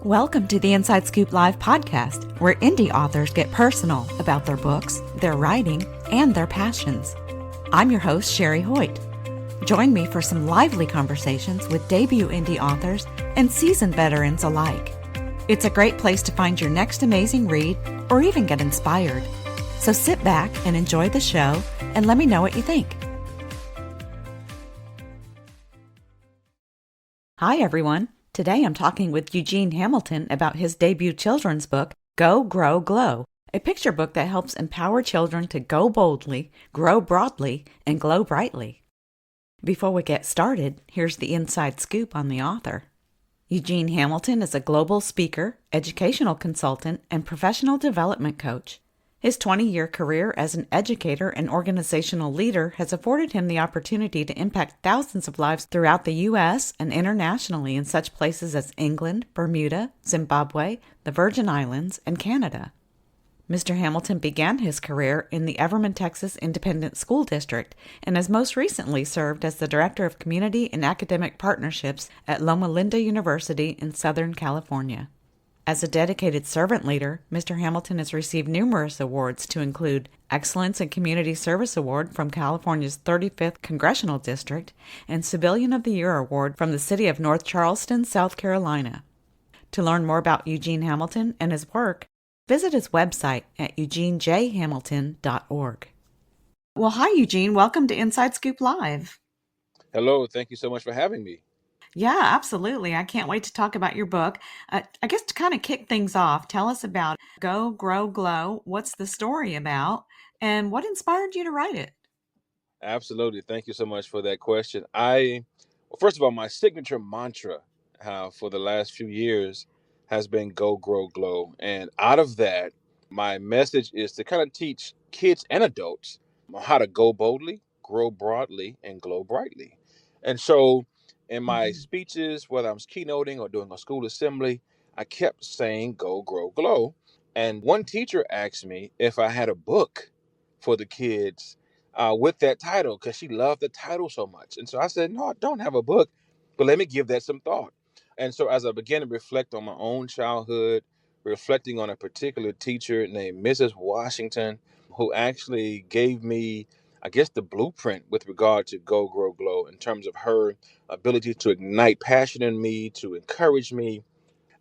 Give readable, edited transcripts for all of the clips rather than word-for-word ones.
Welcome to the Inside Scoop Live podcast, where indie authors get personal about their books, their writing, and their passions. I'm your host, Sherry Hoyt. Join me for some lively conversations with debut indie authors and seasoned veterans alike. It's a great place to find your next amazing read or even get inspired. So sit back and enjoy the show and let me know what you think. Hi, everyone. Today I'm talking with Eugene Hamilton about his debut children's book, Go, Grow, Glow, a picture book that helps empower children to go boldly, grow broadly, and glow brightly. Before we get started, here's the inside scoop on the author. Eugene Hamilton is a global speaker, educational consultant, and professional development coach. His 20-year career as an educator and organizational leader has afforded him the opportunity to impact thousands of lives throughout the U.S. and internationally in such places as England, Bermuda, Zimbabwe, the Virgin Islands, and Canada. Mr. Hamilton began his career in the Everman, Texas Independent School District and has most recently served as the Director of Community and Academic Partnerships at Loma Linda University in Southern California. As a dedicated servant leader, Mr. Hamilton has received numerous awards to include Excellence in Community Service Award from California's 35th Congressional District and Civilian of the Year Award from the City of North Charleston, South Carolina. To learn more about Eugene Hamilton and his work, visit his website at eugenejhamilton.org. Well, hi, Eugene. Welcome to Inside Scoop Live. Hello. Thank you so much for having me. Yeah, absolutely. I can't wait to talk about your book. I guess to kind of kick things off, tell us about Go, Grow, Glow. What's the story about? And what inspired you to write it? Absolutely. Thank you so much for that question. First of all, my signature mantra for the last few years has been Go, Grow, Glow. And out of that, my message is to kind of teach kids and adults how to go boldly, grow broadly, and glow brightly. And so in my Mhm. speeches, whether I'm keynoting or doing a school assembly, I kept saying Go, Grow, Glow. And one teacher asked me if I had a book for the kids with that title because she loved the title so much. And so I said, no, I don't have a book, but let me give that some thought. And so as I began to reflect on my own childhood, reflecting on a particular teacher named Mrs. Washington, who actually gave me, I guess, the blueprint with regard to Go, Grow, Glow in terms of her ability to ignite passion in me, to encourage me.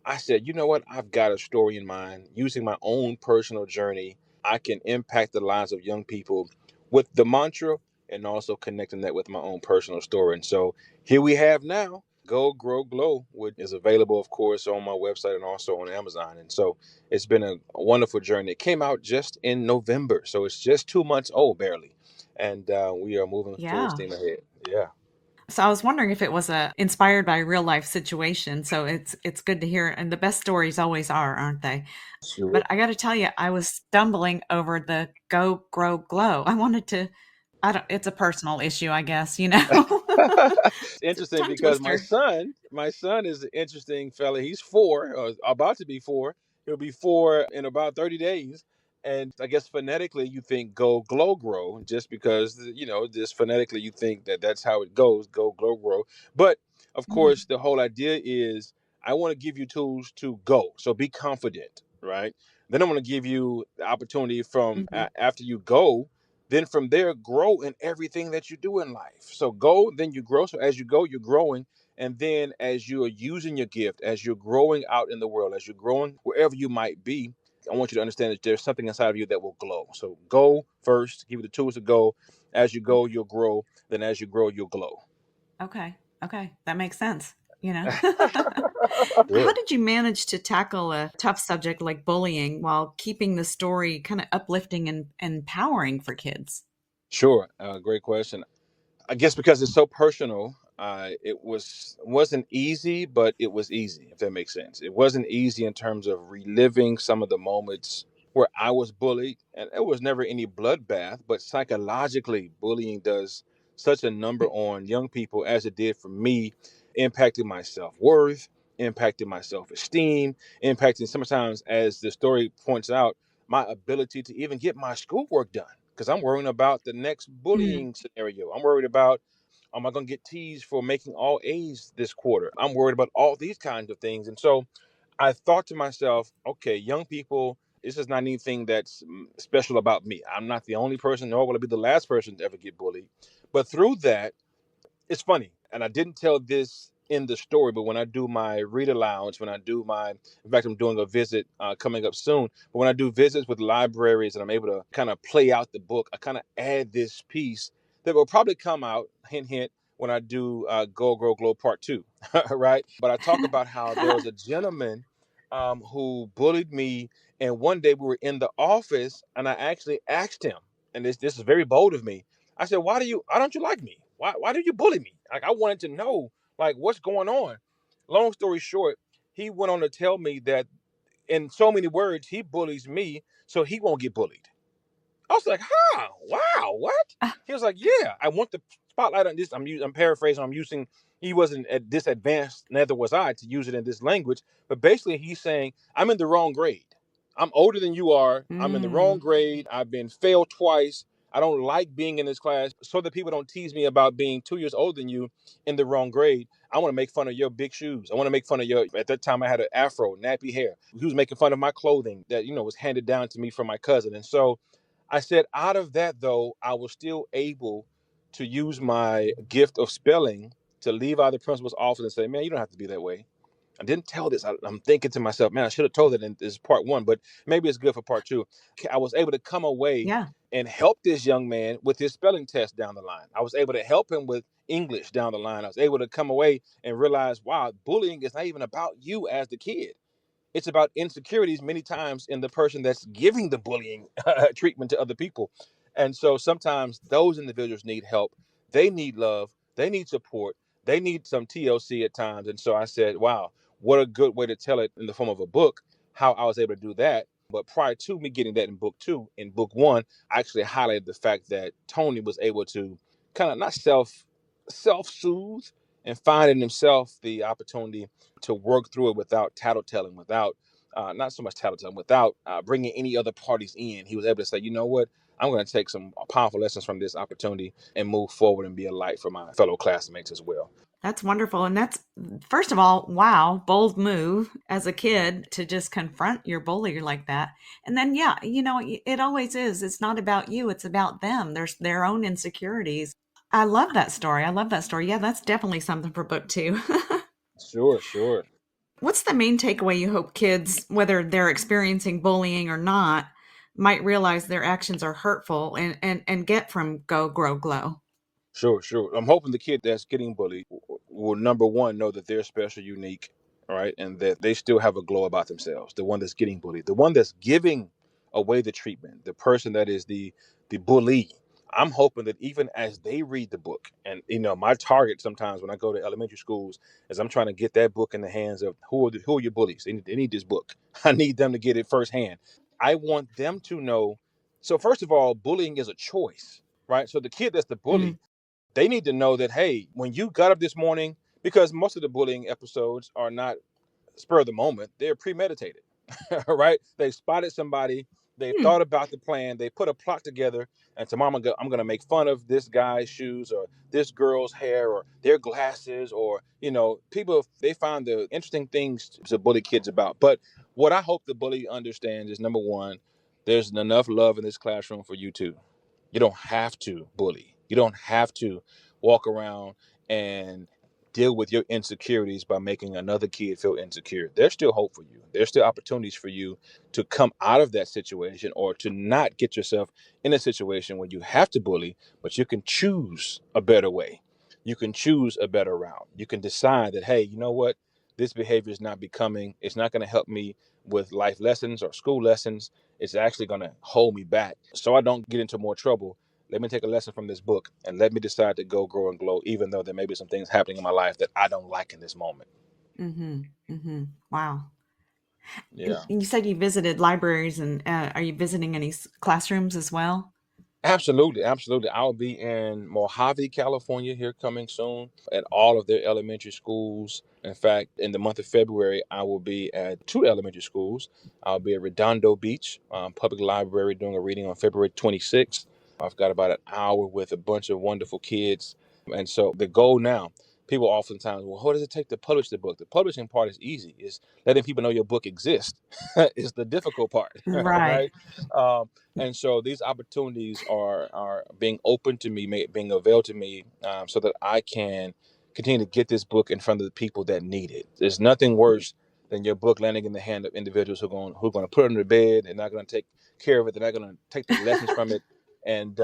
I said, you know what? I've got a story in mind. Using my own personal journey, I can impact the lives of young people with the mantra and also connecting that with my own personal story. And so here we have now Go, Grow, Glow, which is available, of course, on my website and also on Amazon. And so it's been a wonderful journey. It came out just in November, so it's just 2 months old, barely. And we are moving full Yeah. steam ahead. Yeah. So I was wondering if it was inspired by a real life situation. So it's good to hear. And the best stories always are, aren't they? Sure. But I got to tell you, I was stumbling over the Go, Grow, Glow. I wanted to, it's a personal issue, I guess, It's It's a interesting tongue because my twister. son, my son is an interesting fella. He's 4, or about to be 4. He'll be 4 in about 30 days. And I guess phonetically you think go glow grow just because just phonetically you think that that's how it goes, go glow grow. But of Mhm. course the whole idea is I want to give you tools to go. So be confident, right? Then I'm going to give you the opportunity from Mhm. after you go, then from there grow in everything that you do in life. So go, then you grow. So as you go, you're growing. And then as you are using your gift, as you're growing out in the world, as you're growing wherever you might be, I want you to understand that there's something inside of you that will glow. So go first, give you the tools to go. As you go, you'll grow. Then as you grow, you'll glow. Okay. Okay. That makes sense. How Good. did you manage to tackle a tough subject like bullying while keeping the story kind of uplifting and empowering for kids? Sure. Great question. I guess because it's so personal, wasn't easy, but it was easy, if that makes sense. It wasn't easy in terms of reliving some of the moments where I was bullied, and it was never any bloodbath, but psychologically, bullying does such a number on young people as it did for me, impacting my self worth, impacting my self esteem, impacting sometimes, as the story points out, my ability to even get my schoolwork done because I'm worrying about the next Mm. bullying scenario. I'm worried about, am I going to get teased for making all A's this quarter? I'm worried about all these kinds of things. And so I thought to myself, okay, young people, this is not anything that's special about me. I'm not the only person, nor will I be the last person to ever get bullied. But through that, it's funny, and I didn't tell this in the story, but when I do my read alouds, when I do my, in fact, I'm doing a visit coming up soon. But when I do visits with libraries and I'm able to kind of play out the book, I kind of add this piece that will probably come out, hint, hint, when I do Go Grow Glow Part 2, right? But I talk about how there was a gentleman who bullied me, and one day we were in the office, and I actually asked him, and this is very bold of me. I said, why don't you like me? Why did you bully me? Like, I wanted to know, like, what's going on? Long story short, he went on to tell me that in so many words, he bullies me so he won't get bullied. I was like, huh, wow, what? He was like, yeah, I want the spotlight on this. I'm paraphrasing. I'm using, he wasn't at this advanced, neither was I, to use it in this language. But basically, he's saying, I'm in the wrong grade. I'm older than you are. I'm in the wrong Mm. grade. I've been failed twice. I don't like being in this class. So that people don't tease me about being 2 years older than you in the wrong grade. I want to make fun of your big shoes. I want to make fun of your, at that time I had an afro, nappy hair. He was making fun of my clothing that, was handed down to me from my cousin. And so I said, out of that, though, I was still able to use my gift of spelling to leave out the principal's office and say, man, you don't have to be that way. I didn't tell this. I'm thinking to myself, man, I should have told it in this part one, but maybe it's good for part two. I was able to come away Yeah. and help this young man with his spelling test down the line. I was able to help him with English down the line. I was able to come away and realize, wow, bullying is not even about you as the kid. It's about insecurities many times in the person that's giving the bullying treatment to other people. And so sometimes those individuals need help. They need love. They need support. They need some TLC at times. And so I said, wow, what a good way to tell it in the form of a book, how I was able to do that. But prior to me getting that in book two, in book one, I actually highlighted the fact that Tony was able to kind of not self soothe and find in himself the opportunity to work through it without tattletelling, without not so much tattletelling, without bringing any other parties in. He was able to say, you know what, I'm going to take some powerful lessons from this opportunity and move forward and be a light for my fellow classmates as well. That's wonderful. And that's, first of all, wow, bold move as a kid to just confront your bully like that. And then, yeah, it always is. It's not about you, it's about them. There's their own insecurities. I love that story. I love that story. Yeah, that's definitely something for book two. Sure, sure. What's the main takeaway you hope kids, whether they're experiencing bullying or not, might realize their actions are hurtful and get from Go, Grow, Glow? Sure, sure. I'm hoping the kid that's getting bullied will number one know that they're special, unique, all right, and that they still have a glow about themselves. The one that's getting bullied, the one that's giving away the treatment, the person that is the bully. I'm hoping that even as they read the book, and my target sometimes when I go to elementary schools is I'm trying to get that book in the hands of who are your bullies. They need this book. I need them to get it firsthand. I want them to know. So first of all, bullying is a choice, right? So the kid that's the Mm, bully, they need to know that, hey, when you got up this morning, because most of the bullying episodes are not spur of the moment, they're premeditated. Right? They spotted somebody, they hmm, thought about the plan, they put a plot together, and tomorrow I'm going to make fun of this guy's shoes or this girl's hair or their glasses, or people, they find the interesting things to bully kids about. But what I hope the bully understands is, number one, there's enough love in this classroom for you too. You don't have to bully. You don't have to walk around and deal with your insecurities by making another kid feel insecure. There's still hope for you. There's still opportunities for you to come out of that situation, or to not get yourself in a situation where you have to bully, but you can choose a better way. You can choose a better route. You can decide that, hey, you know what? This behavior is not becoming, it's not going to help me with life lessons or school lessons. It's actually going to hold me back so I don't get into more trouble. Let me take a lesson from this book and let me decide to go grow and glow, even though there may be some things happening in my life that I don't like in this moment. mm-hmm, mm-hmm. Wow. Yeah. And you said you visited libraries, and are you visiting any classrooms as well? Absolutely, absolutely. I'll be in Mojave, California here coming soon at all of their elementary schools. In fact, in the month of February, I will be at two elementary schools. I'll be at Redondo Beach Public Library doing a reading on February 26th. I've got about an hour with a bunch of wonderful kids. And so the goal now, People oftentimes, well, what does it take to publish the book? The publishing part is easy. It's letting people know your book exists is the difficult part, Right. right? Um, and so these opportunities are being open to me, being availed to me, so that I can continue to get this book in front of the people that need it. There's nothing worse than your book landing in the hand of individuals who are going to put it under the bed. They're not going to take care of it. They're not going to take the lessons from it. And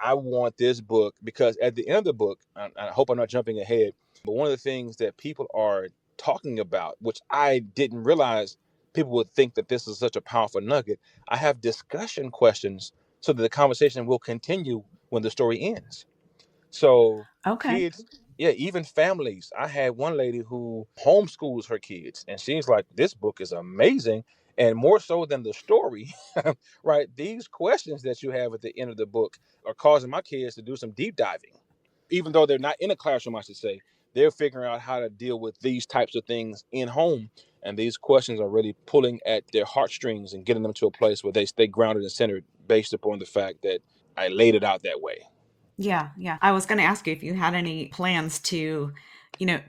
I want this book because at the end of the book, I hope I'm not jumping ahead, but one of the things that people are talking about, which I didn't realize people would think that this is such a powerful nugget, I have discussion questions so that the conversation will continue when the story ends. So Okay. kids, yeah, even families. I had one lady who homeschools her kids, and she's like, "This book is amazing." And more so than the story, right? These questions that you have at the end of the book are causing my kids to do some deep diving. Even though they're not in a classroom, I should say, they're figuring out how to deal with these types of things in home. And these questions are really pulling at their heartstrings and getting them to a place where they stay grounded and centered based upon the fact that I laid it out that way. Yeah, yeah. I was going to ask you if you had any plans to,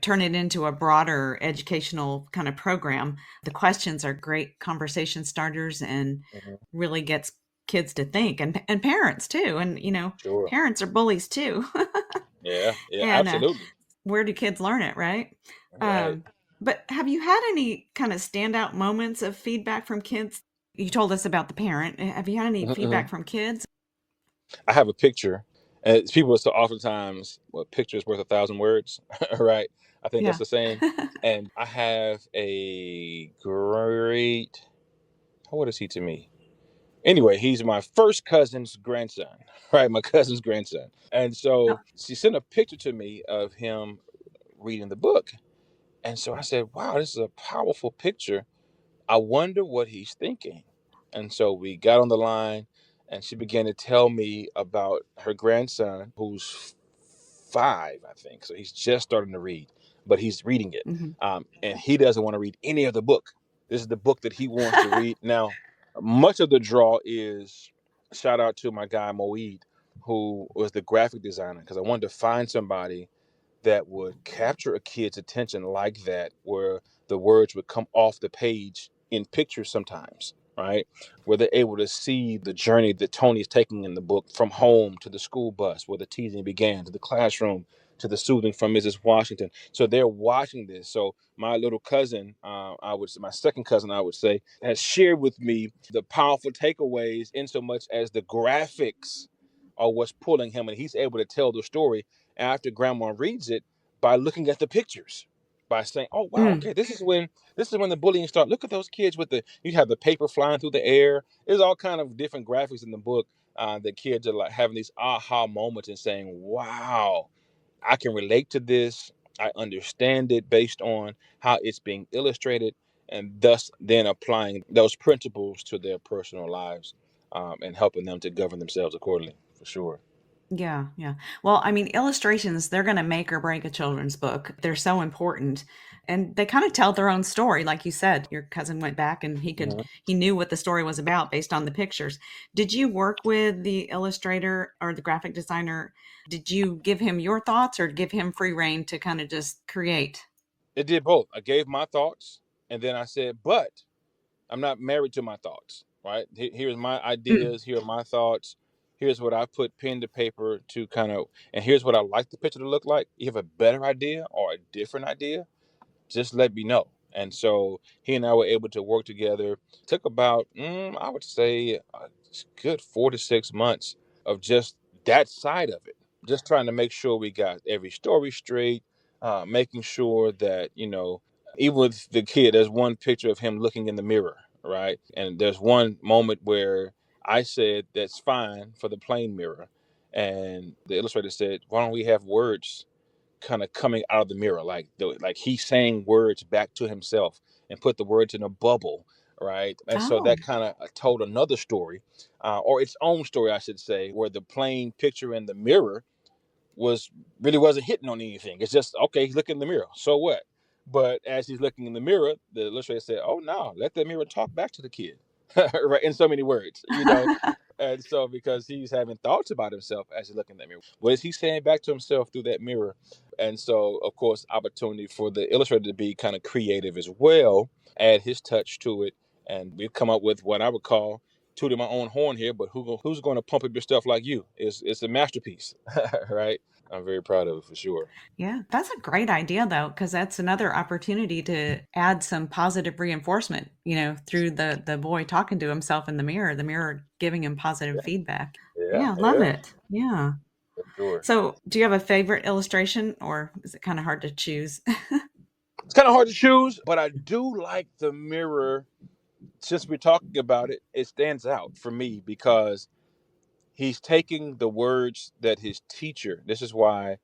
turn it into a broader educational kind of program. The questions are great conversation starters and Mhm. really gets kids to think, and parents too. And, Sure. parents are bullies too. Yeah. Yeah. And Absolutely. where do kids learn it, right? Right. Um, but have you had any kind of standout moments of feedback from kids? You told us about the parent. Have you had any feedback Mhm. from kids? I have a picture. And people say oftentimes, well, picture is worth 1,000 words, right? I think that's Yeah. the saying. And I have a great, how old is he to me? Anyway, he's my first cousin's grandson, right? My cousin's grandson. And Oh, so she sent a picture to me of him reading the book. And so I said, wow, this is a powerful picture. I wonder what he's thinking. And so we got on the line and she began to tell me about her grandson, who's 5, I think. So he's just starting to read, but he's reading it. mhm. And he doesn't want to read any of the book. This is the book that he wants to read. Now, much of the draw is shout out to my guy Moeed, who was the graphic designer, because I wanted to find somebody that would capture a kid's attention like that, where the words would come off the page in pictures sometimes, right? Where they're able to see the journey that Tony is taking in the book from home to the school bus, where the teasing began, to the classroom, to the soothing from Mrs. Washington. So they're watching this. So my little cousin, my second cousin, I would say, has shared with me the powerful takeaways in so much as the graphics are what's pulling him, and he's able to tell the story after grandma reads it by looking at the pictures, by saying, oh wow, Mm, okay, this is when the bullying starts. Look at those kids with you have the paper flying through the air. There's all kind of different graphics in the book that kids are like having these aha moments and saying, wow, I can relate to this. I understand it based on how it's being illustrated, and thus then applying those principles to their personal lives, and helping them to govern themselves accordingly, for sure. yeah, yeah. Well, I mean, illustrations, they're going to make or break a children's book. They're so important. And they kind of tell their own story. Like you said, your cousin went back and he knew what the story was about based on the pictures. Did you work with the illustrator or the graphic designer? Did you give him your thoughts or give him free reign to kind of just create? It did both. I gave my thoughts, and then I said, but I'm not married to my thoughts, right? Here's my Mm, ideas. Here are my thoughts. Here's what I put pen to paper to kind of, and here's what I like the picture to look like. You have a better idea or a different idea, just let me know. And so he and I were able to work together. Took about, I would say, a good 4 to 6 months of just that side of it. Just trying to make sure we got every story straight, making sure that, even with the kid, there's one picture of him looking in the mirror, right? And there's one moment where I said, that's fine for the plain mirror. And the illustrator said, why don't we have words kind of coming out of the mirror, like he's saying words back to himself and put the words in a bubble, right? And so oh, that kind of told another story, or its own story, I should say, where the plain picture in the mirror was really wasn't hitting on anything. It's just okay, he's looking in the mirror. So what? But as he's looking in the mirror, the illustrator said, "Oh no, let the mirror talk back to the kid." Right, in so many words. And so, because he's having thoughts about himself as he's looking in that mirror, what is he saying back to himself through that mirror? And so, of course, opportunity for the illustrator to be kind of creative as well, add his touch to it. And we've come up with what I would call, tooting my own horn here, but who's going to pump up your stuff like you? It's a masterpiece, right? I'm very proud of it for sure. Yeah, that's a great idea though, because that's another opportunity to add some positive reinforcement, through the boy talking to himself in the mirror giving him positive feedback. Yeah, Yeah, love yeah, it. Yeah. for sure. So, do you have a favorite illustration or is it kind of hard to choose? It's kind of hard to choose, but I do like the mirror. Since we're talking about it, it stands out for me because he's taking the words that his teacher, this is why,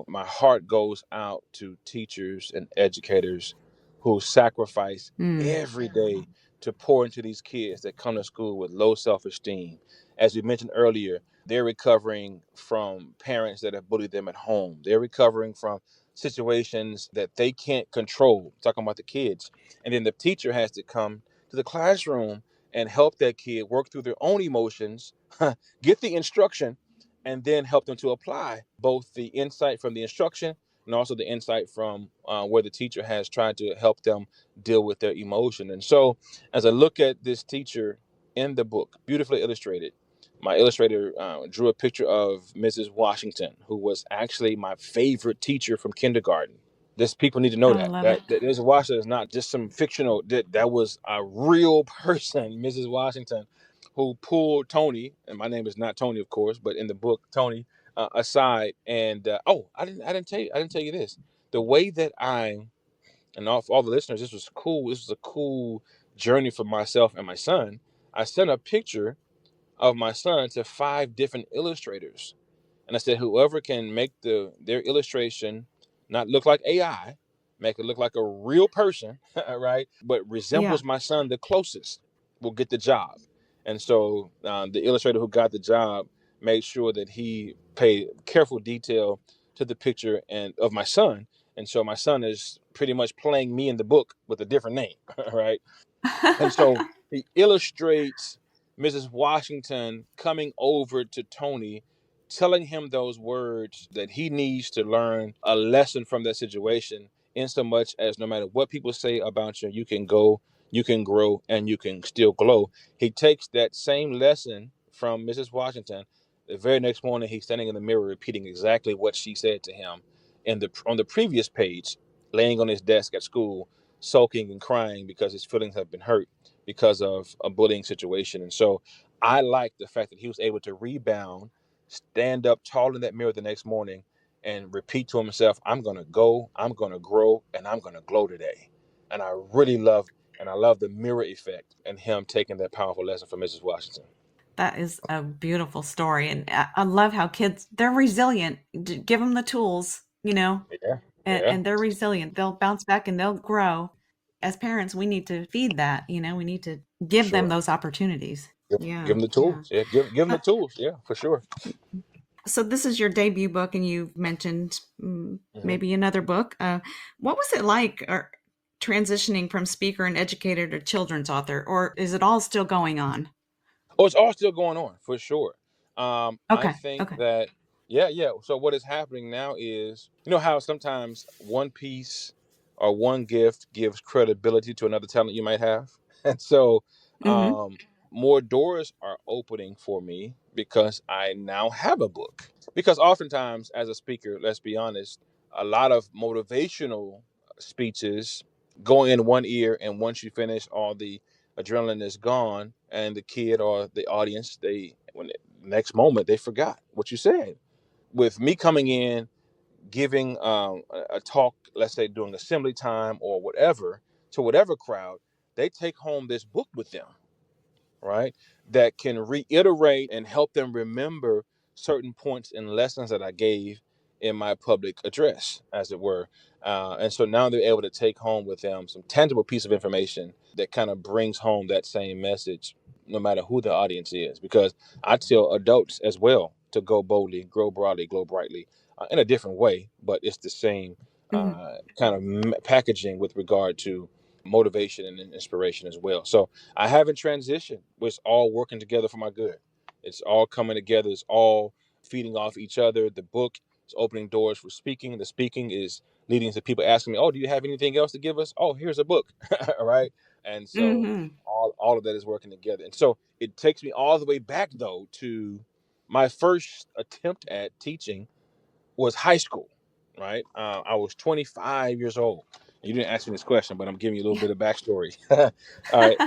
my heart goes out to teachers and educators who sacrifice Mm, every day to pour into these kids that come to school with low self-esteem. As we mentioned earlier, they're recovering from parents that have bullied them at home. They're recovering from situations that they can't control, talking about the kids. And then the teacher has to come to the classroom and help that kid work through their own emotions, get the instruction, and then help them to apply both the insight from the instruction and also the insight from where the teacher has tried to help them deal with their emotion. And so, as I look at this teacher in the book, beautifully illustrated, my illustrator drew a picture of Mrs. Washington, who was actually my favorite teacher from kindergarten. This people need to know I that love that, it. that Mrs. Washington is not just some fictional. That was a real person, Mrs. Washington, who pulled Tony, and my name is not Tony, of course, but in the book, Tony, aside. And I didn't tell you this. The way that and all the listeners, this was cool. This was a cool journey for myself and my son. I sent a picture of my son to 5 different illustrators, and I said, whoever can make their illustration not look like AI, make it look like a real person, right? But Yeah. resembles my son the closest will get the job. And so the illustrator who got the job made sure that he paid careful detail to the picture and of my son. And so my son is pretty much playing me in the book with a different name, right? And so he illustrates Mrs. Washington coming over to Tony, telling him those words that he needs to learn a lesson from that situation, in so much as no matter what people say about you, you can go, you can grow, and you can still glow. He takes that same lesson from Mrs. Washington. The very next morning, he's standing in the mirror repeating exactly what she said to him on the previous page, laying on his desk at school, sulking and crying because his feelings have been hurt because of a bullying situation. And so I like the fact that he was able to rebound, stand up tall in that mirror the next morning, and repeat to himself, I'm going to go, I'm going to grow, and I'm going to glow today. And I really love, and I love the mirror effect and him taking that powerful lesson from Mrs. Washington. That is a beautiful story. And I love how kids, they're resilient. Give them the tools, Yeah, and, yeah, and they're resilient. They'll bounce back and they'll grow. As parents, we need to feed that, we need to for give them sure. those opportunities. Give Yeah. him the Yeah. tools. Yeah, give him the Uh, tools. Yeah, for sure. so this is your debut book, and you've mentioned Mhm. maybe another book. What was it like transitioning from speaker and educator to children's author, or is it all still going on? Oh, it's all still going on for sure. I Okay. think Okay. that, yeah, yeah. So what is happening now is, you know how sometimes one piece or one gift gives credibility to another talent you might have, and so Mm-hmm. um, more doors are opening for me because I now have a book. Because oftentimes, as a speaker, let's be honest, a lot of motivational speeches go in one ear, and once you finish, all the adrenaline is gone, and the kid or the audience, next moment they forgot what you said. With me coming in, giving a talk, let's say during assembly time or whatever, to whatever crowd, they take home this book with them, right? That can reiterate and help them remember certain points and lessons that I gave in my public address, as it were. And so now they're able to take home with them some tangible piece of information that kind of brings home that same message, no matter who the audience is. Because I tell adults as well to go boldly, grow broadly, glow brightly, in a different way, but it's the same Mm-hmm. kind of packaging with regard to motivation and inspiration as well. So I haven't transitioned. It's all working together for my good. It's all coming together. It's all feeding off each other. The book is opening doors for speaking. The speaking is leading to people asking me, "Oh, do you have anything else to give us?" "Oh, here's a book." All right. And so Mm-hmm. all of that is working together. And so it takes me all the way back though to my first attempt at teaching was high school, right? I was 25 years old. You didn't ask me this question, but I'm giving you a little Yeah. bit of backstory. All right.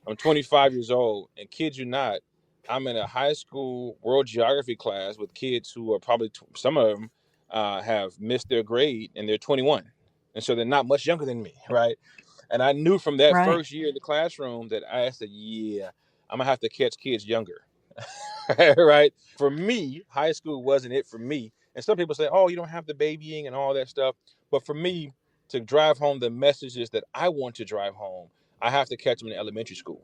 I'm 25 years old, and kid you not, I'm in a high school world geography class with kids who are probably, some of them have missed their grade and they're 21. And so they're not much younger than me, right? And I knew from that Right. first year in the classroom that I said, yeah, I'm going to have to catch kids younger. Right? For me, high school wasn't it for me. And some people say, "Oh, you don't have the babying and all that stuff." But for me, to drive home the messages that I want to drive home, I have to catch them in elementary school.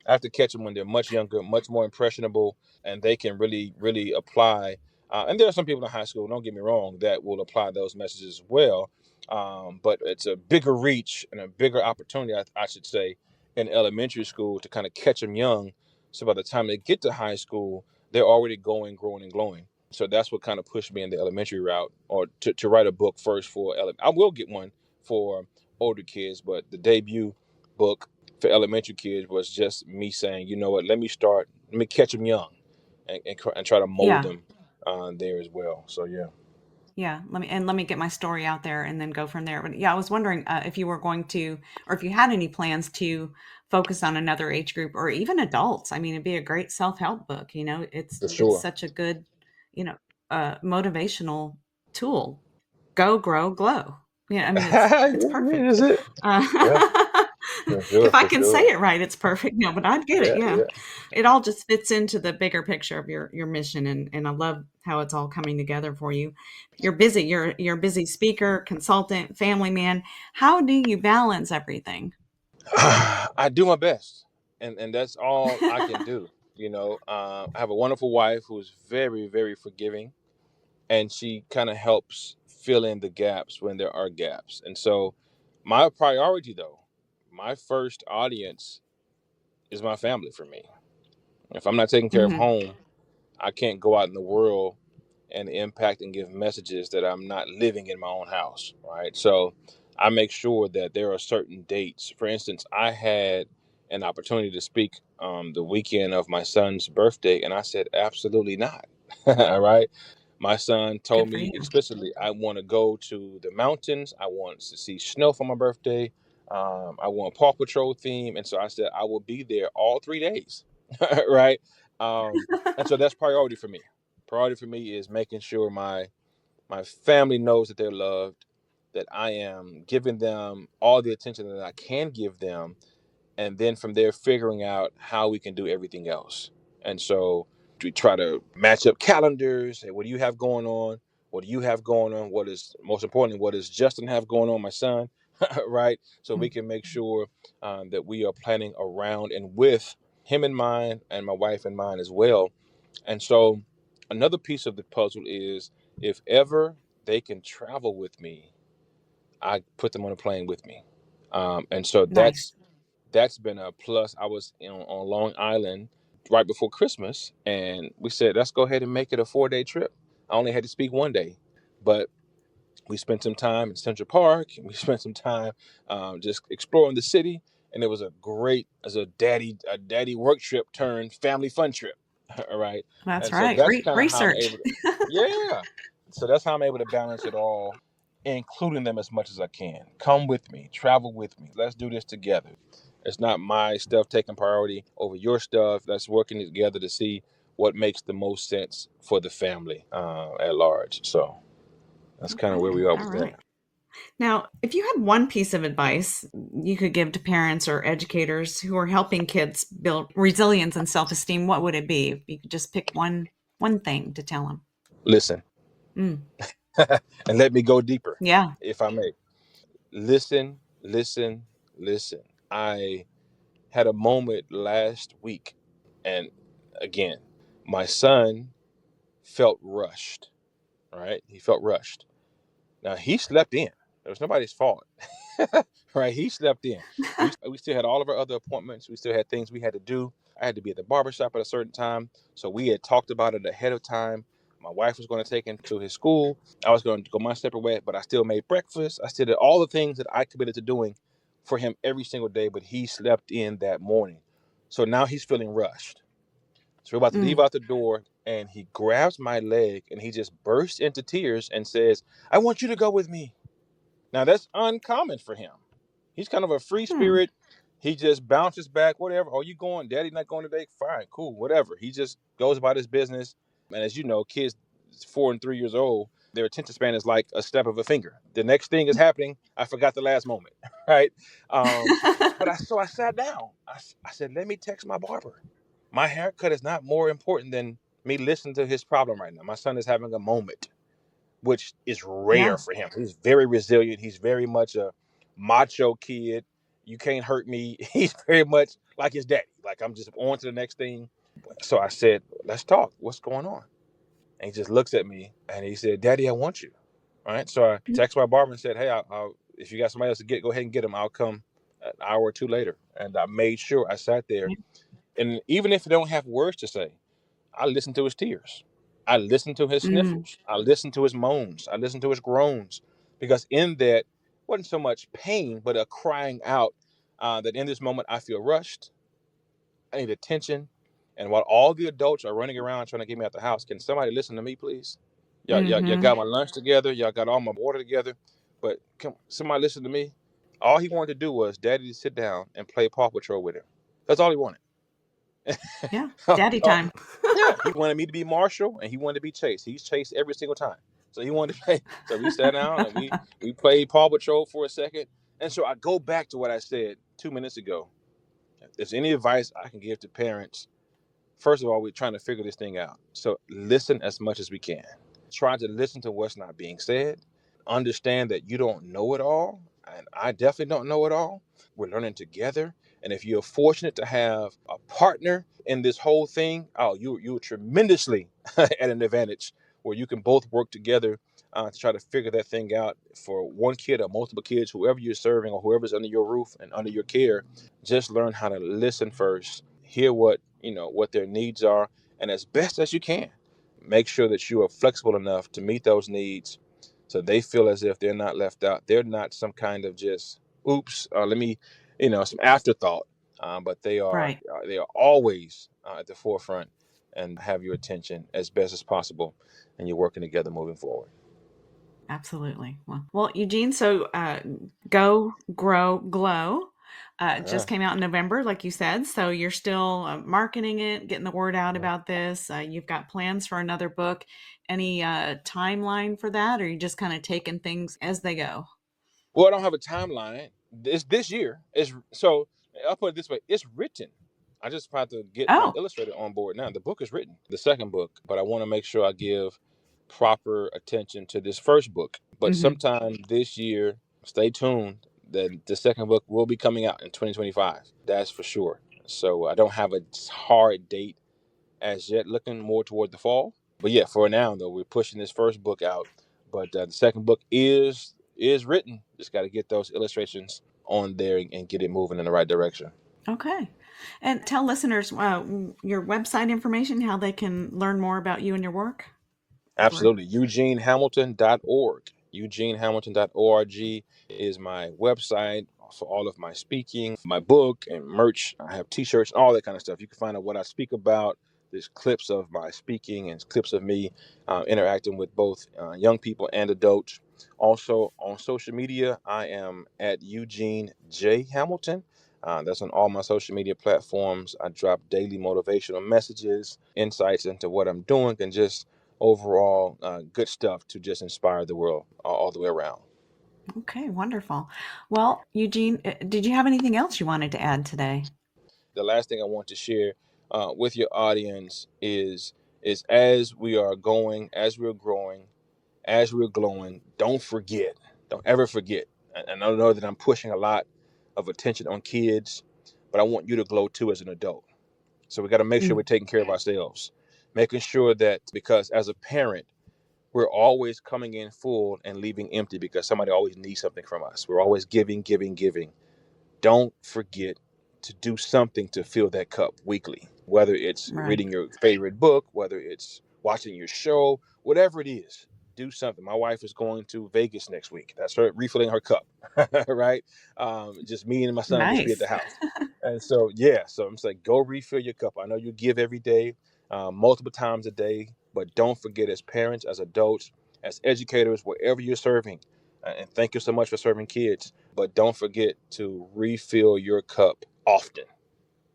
I have to catch them when they're much younger, much more impressionable, and they can really, really apply. And there are some people in high school, don't get me wrong, that will apply those messages as well. But it's a bigger reach and a bigger opportunity, I should say, in elementary school to kind of catch them young. So by the time they get to high school, they're already going, growing, and glowing. So that's what kind of pushed me in the elementary route, or to write a book first for I will get one for older kids, but the debut book for elementary kids was just me saying, you know what, let me catch them young and try to mold Yeah. them there as well. So, yeah. Yeah, let me get my story out there and then go from there. But yeah, I was wondering if you were going to, or if you had any plans to focus on another age group or even adults. I mean, it'd be a great self-help book. You know, For it's sure. such a good, you know, motivational tool. Go, grow, glow. Yeah, I mean, it's Yeah, perfect. that's it. Uh, Yeah, for sure, if I for can say sure. it right, it's perfect. No, but I'd get it. Yeah, Yeah, yeah. it all just fits into the bigger picture of your mission, and I love how it's all coming together for you. You're busy. You're a busy speaker, consultant, family man. How do you balance everything? I do my best, and that's all I can do. I have a wonderful wife who's very, very forgiving, and she kind of helps fill in the gaps when there are gaps. And so, my priority, though, my first audience is my family for me. If I'm not taking care of Hmm. home, I can't go out in the world and impact and give messages that I'm not living in my own house, right? So I make sure that there are certain dates. For instance, I had an opportunity to speak the weekend of my son's birthday, and I said, absolutely not. All right. My son told Good for me you. explicitly, I want to go to the mountains. I want to see snow for my birthday. I want Paw Patrol theme. And so I said, I will be there all 3 days. Right. And so that's priority for me. Priority for me is making sure my family knows that they're loved, that I am giving them all the attention that I can give them, and then from there figuring out how we can do everything else. And so we try to match up calendars. Hey, what do you have going on? What do you have going on? What is most importantly, what does Justin have going on, my son? Right? So we can make sure that we are planning around and with him in mind and my wife in mind as well. And so another piece of the puzzle is, if ever they can travel with me, I put them on a plane with me. And so Nice. that's been a plus. I was on Long Island right before Christmas, and we said, let's go ahead and make it a 4-day trip. I only had to speak one day, but we spent some time in Central Park, and we spent some time just exploring the city. And it was a great, as a daddy work trip turned family fun trip. All right. That's And so right. that's kind of how I'm Research. able to, yeah. So that's how I'm able to balance it all, including them as much as I can. Come with me, travel with me. Let's do this together. It's not my stuff taking priority over your stuff. Let's working together to see what makes the most sense for the family at large. So that's kind of where Okay. we are All with right. that. Now, if you had one piece of advice you could give to parents or educators who are helping kids build resilience and self-esteem, what would it be? If you could just pick one thing to tell them. Listen, Mm, and let me go deeper, yeah, if I may. Listen, listen, listen. I had a moment last week, and again, my son felt rushed. Right? He felt rushed. Now he slept in. It was nobody's fault. Right? He slept in. We still had all of our other appointments. We still had things we had to do. I had to be at the barbershop at a certain time. So we had talked about it ahead of time. My wife was going to take him to his school. I was going to go my separate way, but I still made breakfast. I still did all the things that I committed to doing for him every single day, but he slept in that morning. So now he's feeling rushed. So we're about to leave Mm. out the door, and he grabs my leg and he just bursts into tears and says, "I want you to go with me." Now that's uncommon for him. He's kind of a free Hmm. spirit. He just bounces back, whatever. Oh, you going? Daddy not going today? Fine, cool, whatever. He just goes about his business. And as you know, kids 4 and 3 years old, their attention span is like a step of a finger. The next thing is happening. I forgot the last moment, right? Um, but I sat down. I said, let me text my barber. My haircut is not more important than me listening to his problem right now. My son is having a moment, which is rare Yeah. for him. He's very resilient. He's very much a macho kid. You can't hurt me. He's very much like his daddy. Like, I'm just on to the next thing. So I said, let's talk. What's going on? And he just looks at me and he said, Daddy, I want you. All right. So I texted my barber and said, hey, if you got somebody else to go ahead and get him. I'll come an hour or two later. And I made sure I sat there. And even if I don't have words to say, I listened to his tears. I listened to his Mm. sniffles. I listened to his moans. I listened to his groans. Because in that wasn't so much pain, but a crying out that in this moment I feel rushed. I need attention. And while all the adults are running around trying to get me out the house, can somebody listen to me, please? Y'all Mm-hmm. got my lunch together. Y'all got all my water together. But can somebody listen to me? All he wanted to do was daddy to sit down and play Paw Patrol with him. That's all he wanted. Yeah. Oh, Daddy oh, time. yeah, he wanted me to be Marshall, and he wanted to be Chase. He's Chase every single time, so he wanted to play. So we sat down and we played Paw Patrol for a second. And so I go back to what I said 2 minutes ago. If there's any advice I can give to parents, first of all, we're trying to figure this thing out. So listen as much as we can. Try to listen to what's not being said. Understand that you don't know it all, and I definitely don't know it all. We're learning together. And if you're fortunate to have a partner in this whole thing, oh, you're tremendously at an advantage where you can both work together to try to figure that thing out for one kid or multiple kids, whoever you're serving or whoever's under your roof and under your care. Just learn how to listen first, hear what their needs are, and as best as you can, make sure that you are flexible enough to meet those needs so they feel as if they're not left out. They're not some kind of just oops, let me, some afterthought, but they are Right. they are always at the forefront and have your attention as best as possible, and you're working together moving forward. Absolutely. Well, Eugene, so Go, Grow, Glow just Uh, came out in November, like you said. So you're still marketing it, getting the word out uh, about this. You've got plans for another book. Any timeline for that, or are you just kind of taking things as they go? well, I don't have a timeline. It's this year. I'll put it this way: it's written. I just have to get my Oh, illustrator on board now. The book is written, the second book, but I want to make sure I give proper attention to this first book. But hmm, sometime this year, stay tuned. The second book will be coming out in 2025. That's for sure. So I don't have a hard date as yet, looking more toward the fall. But yeah, for now though, we're pushing this first book out. But the second book is written. Just got to get those illustrations on there and get it moving in the right direction. okay. And tell listeners your website information, how they can learn more about you and your work. Great. Absolutely. EugeneHamilton.org. EugeneHamilton.org is my website for all of my speaking, my book, and merch. I have t-shirts and all that kind of stuff. You can find out what I speak about. There's clips of my speaking and clips of me interacting with both young people and adults. Also on social media, I am at Eugene J. Hamilton. That's on all my social media platforms. I drop daily motivational messages, insights into what I'm doing, and just overall good stuff to just inspire the world all the way around. Okay, wonderful. Well, Eugene, did you have anything else you wanted to add today? The last thing I want to share with your audience is as we are going, as we're growing, as we're glowing, don't ever forget. And I know that I'm pushing a lot of attention on kids, but I want you to glow too as an adult. So we got to make sure we're Mm, taking care of ourselves, making sure that because as a parent, we're always coming in full and leaving empty because somebody always needs something from us. We're always giving, giving, giving. Don't forget to do something to fill that cup weekly, whether it's Right. reading your favorite book, whether it's watching your show, whatever it is. Do something. My wife is going to Vegas next week. That's her refilling her cup, right? Just me and my son just be at the Nice. house. And so, yeah, so I'm saying go refill your cup. I know you give every day, multiple times a day, but don't forget, as parents, as adults, as educators, wherever you're serving, and thank you so much for serving kids, but don't forget to refill your cup often.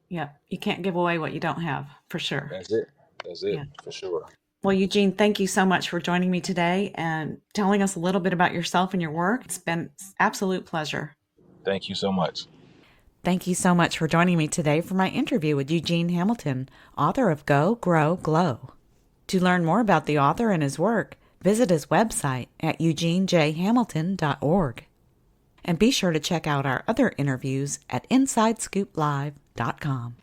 Yeah, you can't give away what you don't have, for sure. That's it. That's it, Yeah. for sure. Well, Eugene, thank you so much for joining me today and telling us a little bit about yourself and your work. It's been an absolute pleasure. Thank you so much. Thank you so much for joining me today for my interview with Eugene Hamilton, author of Go, Grow, Glow. To learn more about the author and his work, visit his website at eugenejhamilton.org. And be sure to check out our other interviews at InsideScoopLive.com.